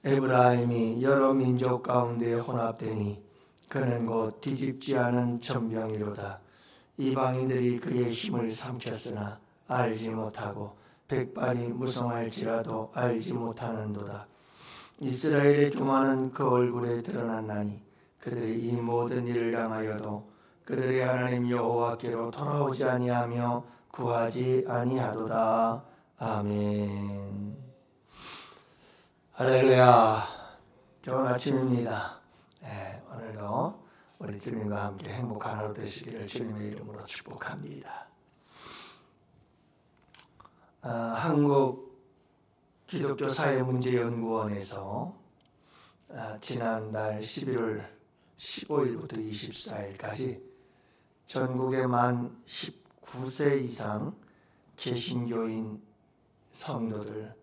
에브라임이 여러 민족 가운데 혼합되니 그는 곧 뒤집지 않은 천병이로다. 이방인들이 그의 힘을 삼켰으나 알지 못하고 백발이 무성할지라도 알지 못하는도다. 이스라엘의 교만은 그 얼굴에 드러났나니 그들이 이 모든 일을 당하여도 그들의 하나님 여호와께로 돌아오지 아니하며 구하지 아니하도다. 아멘. 할렐루야. 좋은 아침입니다. 오늘도 우리 주님과 함께 행복한 하루 되시기를 주님의 이름으로 축복합니다. 한국 기독교 사회문제연구원에서 지난달 11월 15일부터 24일까지 전국의 만 19세 이상 개신교인 성도들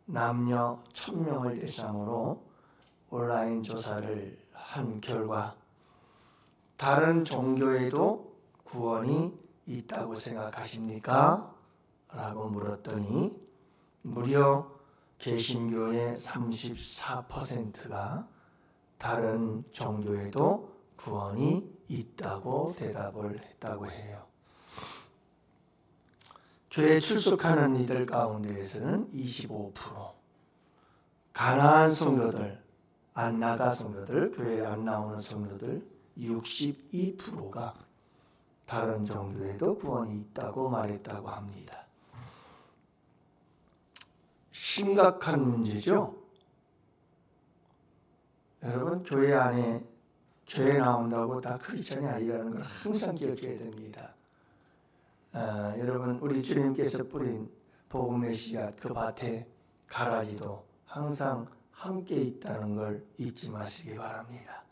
남녀 1000명을 대상으로 온라인 조사를 한 결과 다른 종교에도 구원이 있다고 생각하십니까? 라고 물었더니 무려 개신교의 34%가 다른 종교에도 구원이 있다고 대답을 했다고 해요. 교회에 출석하는 이들 가운데에서는 25%, 가난한 성도들, 안 나가 성도들, 교회에 안 나오는 성도들 62%가 다른 종교에도 구원이 있다고 말했다고 합니다. 심각한 문제죠. 여러분, 교회 안에 교회 나온다고 다 크리스천이 아니라는 걸 항상 기억해야 됩니다. 여러분, 우리 주님께서 뿌린 복음의 씨앗 그 밭에 가라지도 항상 함께 있다는 걸 잊지 마시기 바랍니다.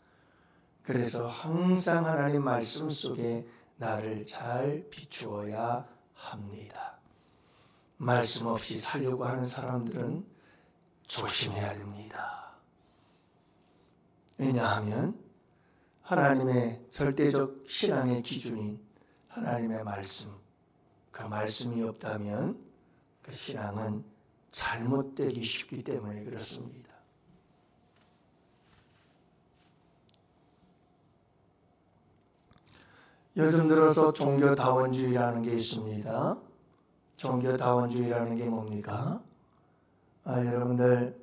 그래서 항상 하나님 말씀 속에 나를 잘 비추어야 합니다. 말씀 없이 살려고 하는 사람들은 조심해야 됩니다. 왜냐하면 하나님의 절대적 신앙의 기준인 하나님의 말씀, 그 말씀이 없다면 그 신앙은 잘못되기 쉽기 때문에 그렇습니다. 요즘 들어서 종교다원주의라는 게 있습니다. 종교다원주의라는 게 뭡니까? 여러분들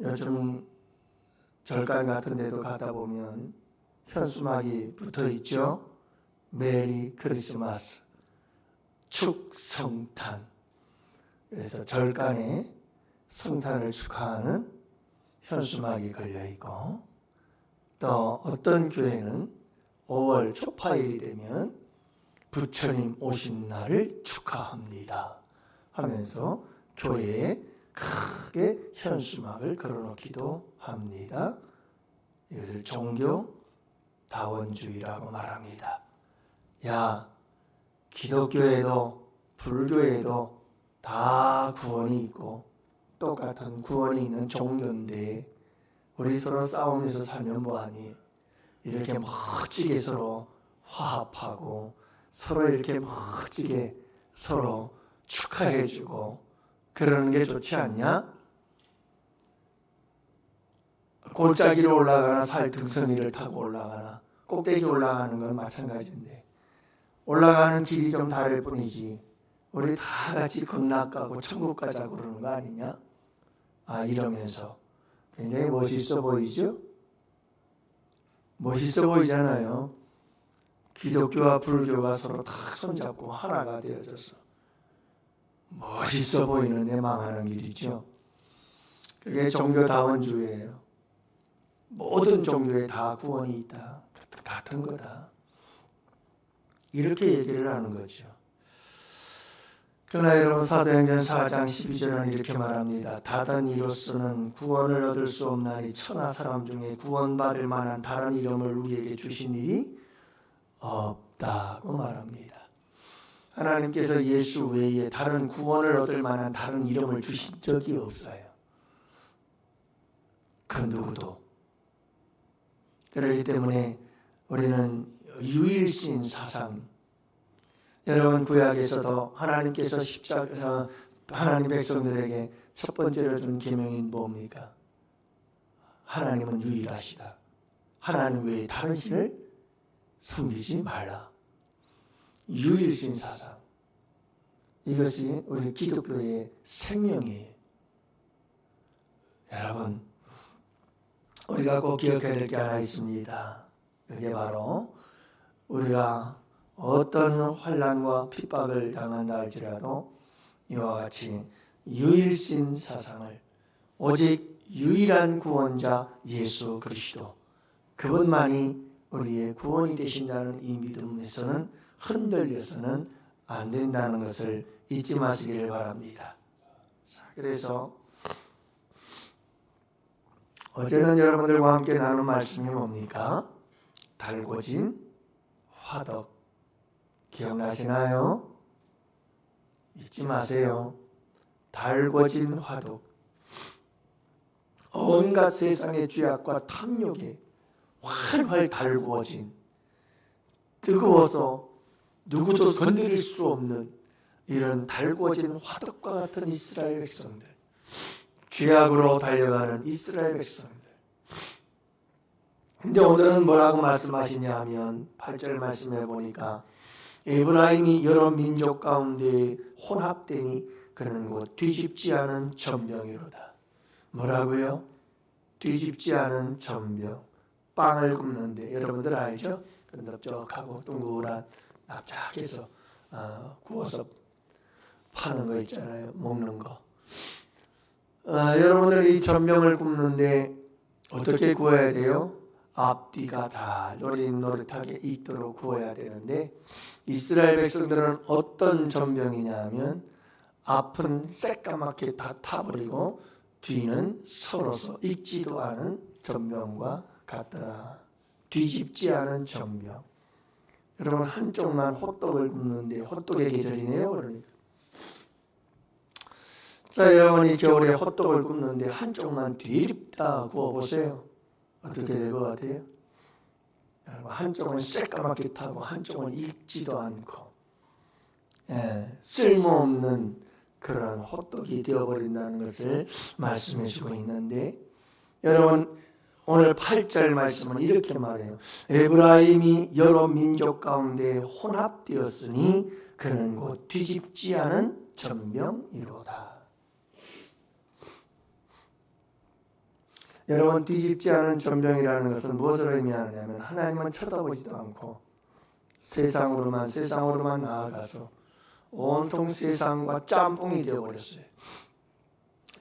요즘 절간 같은 데도 가다 보면 현수막이 붙어 있죠. 메리 크리스마스, 축성탄. 그래서 절간에 성탄을 축하하는 현수막이 걸려 있고, 또 어떤 교회는 5월 초파일이 되면 부처님 오신 날을 축하합니다 하면서 교회에 크게 현수막을 걸어놓기도 합니다. 이것을 종교다원주의라고 말합니다. 야, 기독교에도 불교에도 다 구원이 있고 똑같은 구원이 있는 종교인데 우리 서로 싸우면서 살면 뭐하니? 이렇게 멋지게 서로 화합하고 서로 이렇게 멋지게 서로 축하해주고 그러는 게 좋지 않냐? 골짜기로 올라가나 살등성이를 타고 올라가나 꼭대기 올라가는 건 마찬가지인데 올라가는 길이 좀 다를 뿐이지 우리 다 같이 극락가고 천국 가자고 그러는 거 아니냐? 이러면서 굉장히 멋있어 보이죠? 멋있어 보이잖아요. 기독교와 불교가 서로 다 손잡고 하나가 되어져서 멋있어 보이는데 망하는 길이죠. 그게 종교다원주의예요. 모든 종교에 다 구원이 있다. 같은 거다. 이렇게 얘기를 하는 거죠. 그러나 여러분 사도행전 4장 12절은 이렇게 말합니다. 다른 이로서는 구원을 얻을 수 없나니 천하 사람 중에 구원받을 만한 다른 이름을 우리에게 주신 일이 없다고 말합니다. 하나님께서 예수 외에 다른 구원을 얻을 만한 다른 이름을 주신 적이 없어요. 그 누구도. 그렇기 때문에 우리는 유일신 사상, 여러분 구약에서도 하나님께서 십자가 하나님 백성들에게 첫 번째로 준 계명이 뭡니까? 하나님은 유일하시다. 하나님 외에 다른 신을 섬기지 말라. 유일신 사상. 이것이 우리 기독교의 생명이에요. 여러분, 우리가 꼭 기억해야 될 게 하나 있습니다. 그게 바로 우리가 어떤 환난과 핍박을 당한다 할지라도 이와 같이 유일신 사상을, 오직 유일한 구원자 예수 그리스도, 그분만이 우리의 구원이 되신다는 이 믿음에서는 흔들려서는 안 된다는 것을 잊지 마시기를 바랍니다. 그래서 어제는 여러분들과 함께 나눈 말씀이 뭡니까? 달궈진 화덕. 기억나시나요? 잊지 마세요. 달궈진 화덕. 온갖 세상의 죄악과 탐욕에 활활 달구어진, 뜨거워서 누구도 건드릴 수 없는 이런 달구어진 화덕과 같은 이스라엘 백성들, 죄악으로 달려가는 이스라엘 백성들. 근데 오늘은 뭐라고 말씀하시냐 하면 8절 말씀해 보니까 에브라임이 여러 민족 가운데 혼합되니 그는 곧 뒤집지 않은 전병이로다. 뭐라고요? 뒤집지 않은 전병. 빵을 굽는데 여러분들 알죠? 넓적하고 둥글한 납작해서 구워서 파는 거 있잖아요. 먹는 거. 여러분들 이 전병을 굽는데 어떻게 구워야 돼요? 앞뒤가 다 노릇노릇하게 익도록 구워야 되는데 이스라엘 백성들은 어떤 전병이냐 하면 앞은 새까맣게 다 타버리고 뒤는 설어서 익지도 않은 전병과 같더라. 뒤집지 않은 전병. 여러분 한쪽만 호떡을 굽는데 호떡의 계절이네요. 그러니까. 자, 여러분이 겨울에 호떡을 굽는데 한쪽만 뒤집다 구워보세요. 어떻게 될 것 같아요? 한쪽은 새까맣게 타고 한쪽은 익지도 않고 쓸모없는 그런 호떡이 되어버린다는 것을 말씀해 주고 있는데, 여러분 오늘 8절 말씀은 이렇게 말해요. 에브라임이 여러 민족 가운데 혼합되었으니 그는 곧 뒤집지 않은 전병이로다. 여러분, 뒤집지 않은 전병이라는 것은 무엇을 의미하느냐면 하나님은 쳐다보지도 않고 세상으로만 나아가서 온통 세상과 짬뽕이 되어버렸어요.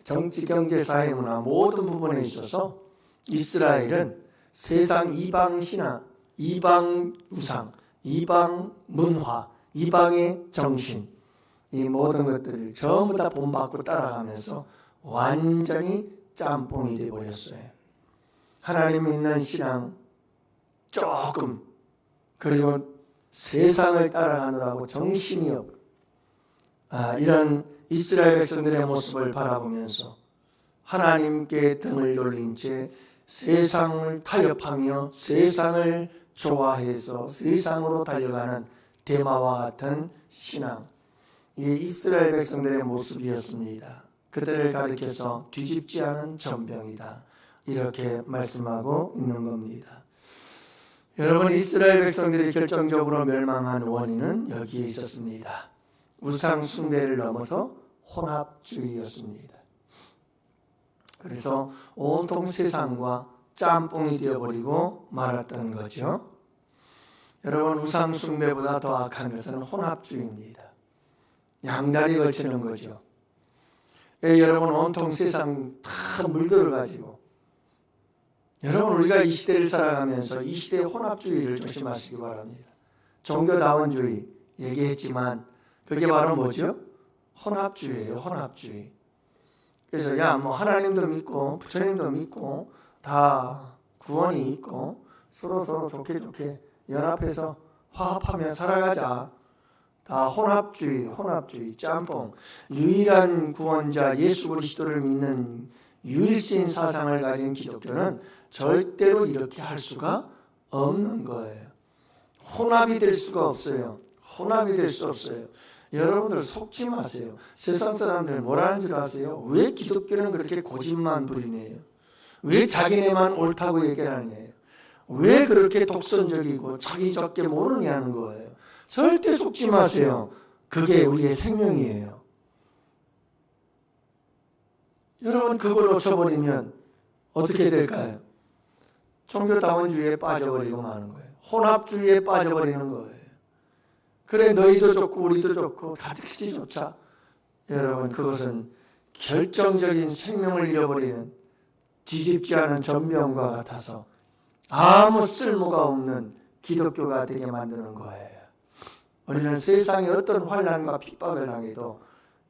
정치, 경제, 사회, 문화 모든 부분에 있어서 이스라엘은 세상 이방 신화, 이방 우상, 이방 문화, 이방의 정신, 이 모든 것들을 전부 다 본받고 따라가면서 완전히 짬뽕이 되어버렸어요. 하나님 믿는 신앙 조금, 그리고 세상을 따라가느라고 정신이 없고, 이런 이스라엘 백성들의 모습을 바라보면서 하나님께 등을 돌린 채 세상을 타협하며 세상을 좋아해서 세상으로 달려가는 데마와 같은 신앙, 이게 이스라엘 백성들의 모습이었습니다. 그들을 가리켜서 뒤집지 않은 전병이다, 이렇게 말씀하고 있는 겁니다. 여러분, 이스라엘 백성들이 결정적으로 멸망한 원인은 여기에 있었습니다. 우상 숭배를 넘어서 혼합주의였습니다. 그래서 온통 세상과 짬뽕이 되어버리고 말았던 거죠. 여러분, 우상 숭배보다 더 악한 것은 혼합주의입니다. 양다리 걸치는 거죠. 여러분, 온통 세상 다 물들어가지고, 여러분, 우리가 이 시대를 살아가면서 이 시대의 혼합주의를 조심하시기 바랍니다. 종교다원주의 얘기했지만 그게 바로 뭐죠? 혼합주의예요. 혼합주의. 그래서 뭐 하나님도 믿고 부처님도 믿고 다 구원이 있고 서로 좋게 연합해서 화합하며 살아가자. 다 혼합주의, 짬뽕. 유일한 구원자 예수 그리스도를 믿는 유일신 사상을 가진 기독교는 절대로 이렇게 할 수가 없는 거예요. 혼합이 될 수가 없어요. 혼합이 될 수 없어요. 여러분들 속지 마세요. 세상 사람들 뭐라는 줄 아세요? 왜 기독교는 그렇게 고집만 부리네요? 왜 자기네만 옳다고 얘기하느냐예요. 왜 그렇게 독선적이고 자기적게 모르냐는 거예요. 절대 속지 마세요. 그게 우리의 생명이에요. 여러분 그걸 놓쳐버리면 어떻게 될까요? 종교다원주의에 빠져버리고 마는 거예요. 혼합주의에 빠져버리는 거예요. 그래 너희도 좋고 우리도 좋고 같이 좋자. 여러분 그것은 결정적인 생명을 잃어버리는 뒤집지 않은 전병과 같아서 아무 쓸모가 없는 기독교가 되게 만드는 거예요. 우리는 세상에 어떤 환난과 핍박을 당해도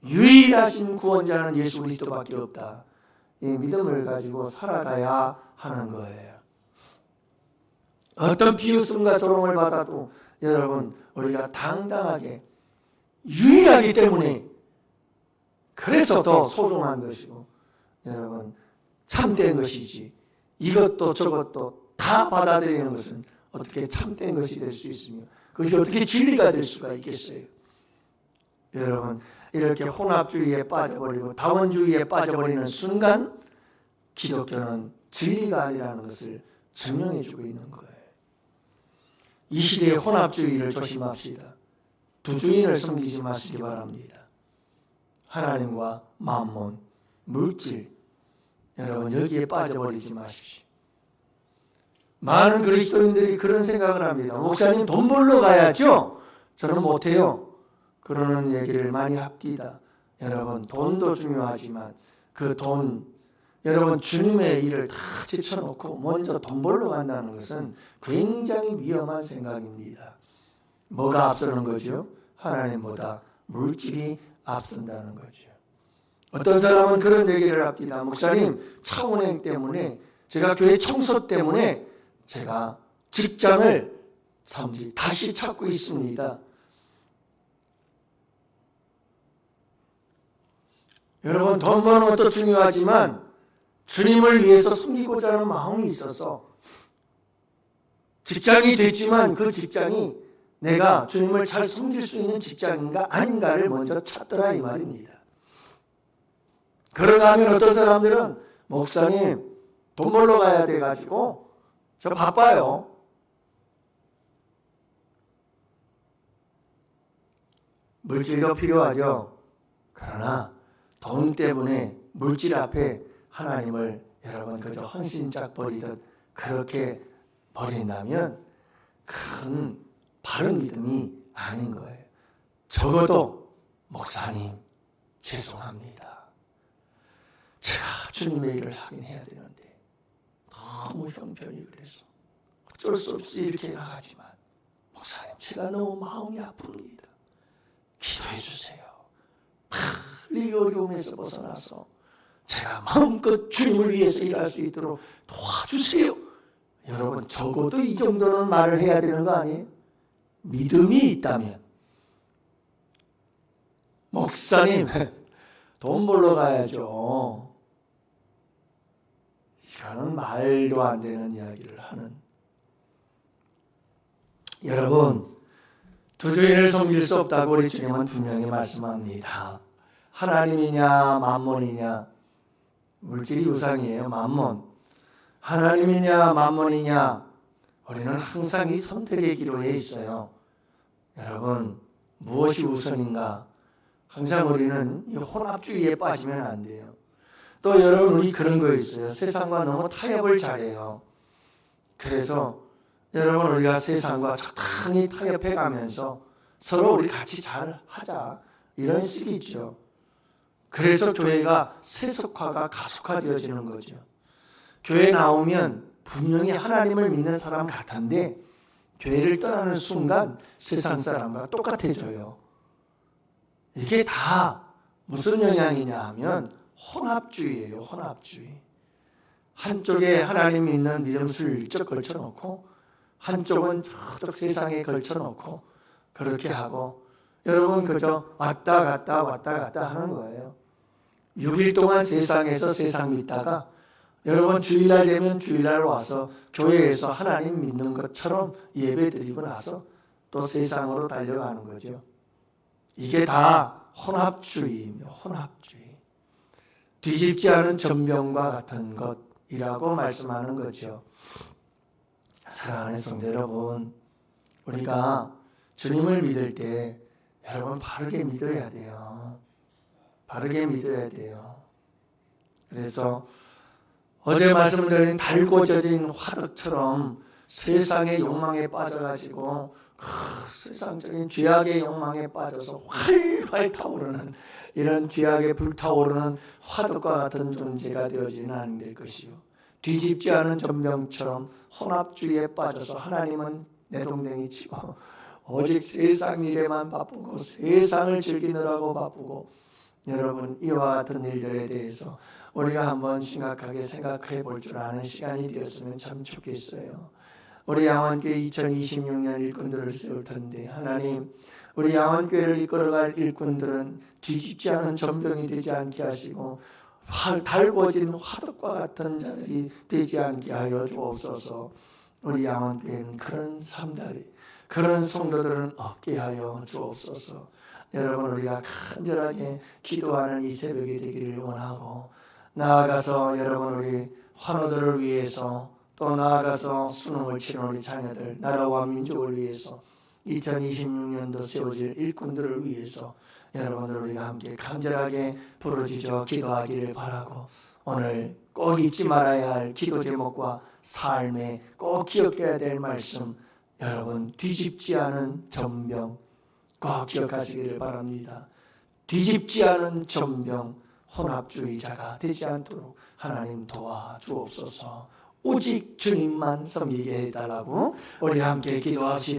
유일하신 구원자는 예수 그리스도밖에 없다. 이 믿음을 가지고 살아가야 하는 거예요. 어떤 비웃음과 조롱을 받아도 여러분 우리가 당당하게 유일하기 때문에 그래서 더 소중한 것이고 여러분 참된 것이지 이것도 저것도 다 받아들이는 것은 어떻게 참된 것이 될 수 있으며 그것이 어떻게 진리가 될 수가 있겠어요. 여러분 이렇게 혼합주의에 빠져버리고 다원주의에 빠져버리는 순간 기독교는 진리가 아니라는 것을 증명해주고 있는 거예요. 이 시대의 혼합주의를 조심합시다. 두 주인을 섬기지 마시기 바랍니다. 하나님과 만몬, 물질, 여러분 여기에 빠져버리지 마십시오. 많은 그리스도인들이 그런 생각을 합니다. 목사님 돈 벌러 가야죠. 저는 못해요. 그러는 얘기를 많이 합디다. 여러분 돈도 중요하지만 그 돈, 여러분 주님의 일을 다 제쳐놓고 먼저 돈 벌러 간다는 것은 굉장히 위험한 생각입니다. 뭐가 앞서는 거죠? 하나님보다 물질이 앞선다는 거죠. 어떤 사람은 그런 얘기를 합니다. 목사님 차운행 때문에 제가 교회 청소 때문에 제가 직장을 다시 찾고 있습니다. 여러분 돈 버는 것도 중요하지만 주님을 위해서 숨기고자 하는 마음이 있어서 직장이 됐지만 그 직장이 내가 주님을 잘 섬길 수 있는 직장인가 아닌가를 먼저 찾더라 이 말입니다. 그러가 하면 어떤 사람들은 목사님 돈 벌러 가야 돼가지고 저 바빠요. 물질도 필요하죠. 그러나 돈 때문에 물질 앞에 하나님을 여러분 그저 헌신짝 버리듯 그렇게 버린다면 큰 바른 믿음이 아닌 거예요. 적어도 목사님 죄송합니다. 제가 주님의 일을 하긴 해야 되는데 너무 형편이 그래서 어쩔 수 없이 이렇게 나가지만 목사님 제가 너무 마음이 아픕니다. 기도해 주세요. 빨리 어려움에서 벗어나서 제가 마음껏 주님을 위해서 일할 수 있도록 도와주세요. 여러분 적어도 이 정도는 말을 해야 되는 거 아니에요? 믿음이 있다면 목사님 돈 벌러 가야죠. 이거는 말도 안 되는 이야기를 하는 여러분 두 주인을 섬길 수 없다고 우리 주님은 분명히 말씀합니다. 하나님이냐 만몬이냐 물질이 우상이에요. 만몬 하나님이냐 만몬이냐 우리는 항상 이 선택의 기로에 있어요. 여러분 무엇이 우선인가 항상 우리는 이 혼합주의에 빠지면 안 돼요. 또 여러분 우리 그런 거 있어요. 세상과 너무 타협을 잘해요. 그래서 여러분 우리가 세상과 적당히 타협해 가면서 서로 우리 같이 잘 하자 이런 식이 있죠. 그래서 교회가 세속화가 가속화되어지는 거죠. 교회 나오면 분명히 하나님을 믿는 사람 같은데 교회를 떠나는 순간 세상 사람과 똑같아져요. 이게 다 무슨 영향이냐 하면 혼합주의예요. 혼합주의. 한쪽에 하나님 믿는 믿음 슬쩍 걸쳐놓고 한쪽은 저쪽 세상에 걸쳐놓고 그렇게 하고 여러분 그저 왔다 갔다 하는 거예요. 6일 동안 세상에서 세상 믿다가 여러분 주일날 되면 주일날 와서 교회에서 하나님 믿는 것처럼 예배 드리고 나서 또 세상으로 달려가는 거죠. 이게 다 혼합주의입니다. 혼합주의. 뒤집지 않은 전병과 같은 것 이라고 말씀하는 거죠. 사랑하는 성도 여러분, 우리가 주님을 믿을 때 여러분 바르게 믿어야 돼요. 바르게 믿어야 돼요. 그래서 어제 말씀드린 달고 젖은 화덕처럼 세상의 욕망에 빠져가지고 세상적인 죄악의 욕망에 빠져서 활활 타오르는 이런 죄악에 불타오르는 화덕과 같은 존재가 되어지는 않게 될 것이요, 뒤집지 않은 전병처럼 혼합주의에 빠져서 하나님은 내동댕이 치고 오직 세상 일에만 바쁘고 세상을 즐기느라고 바쁘고, 여러분 이와 같은 일들에 대해서 우리가 한번 심각하게 생각해 볼 줄 아는 시간이 되었으면 참 좋겠어요. 우리 양원교회 2026년 일꾼들을 세울 텐데, 하나님 우리 양원교회를 이끌어갈 일꾼들은 뒤집지 않은 전병이 되지 않게 하시고 달궈진 화덕과 같은 자들이 되지 않게 하여 주옵소서. 우리 양원교회는 그런 삶들이, 그런 성도들은 없게 하여 주옵소서. 여러분 우리가 간절하게 기도하는 이 새벽이 되기를 원하고, 나아가서 여러분 우리 환우들을 위해서, 또 나아가서 수능을 치는 우리 자녀들, 나라와 민족을 위해서 2026년도 세워질 일꾼들을 위해서 여러분들 우리가 함께 간절하게 부르짖어 기도하기를 바라고, 오늘 꼭 잊지 말아야 할 기도 제목과 삶에 꼭 기억해야 될 말씀, 여러분 뒤집지 않은 전병 꼭 기억하시기를 바랍니다. 뒤집지 않은 전병, 혼합주의자가 되지 않도록 하나님 도와주옵소서. 오직 주님만 섬기게 해달라고 우리 함께 기도합시다.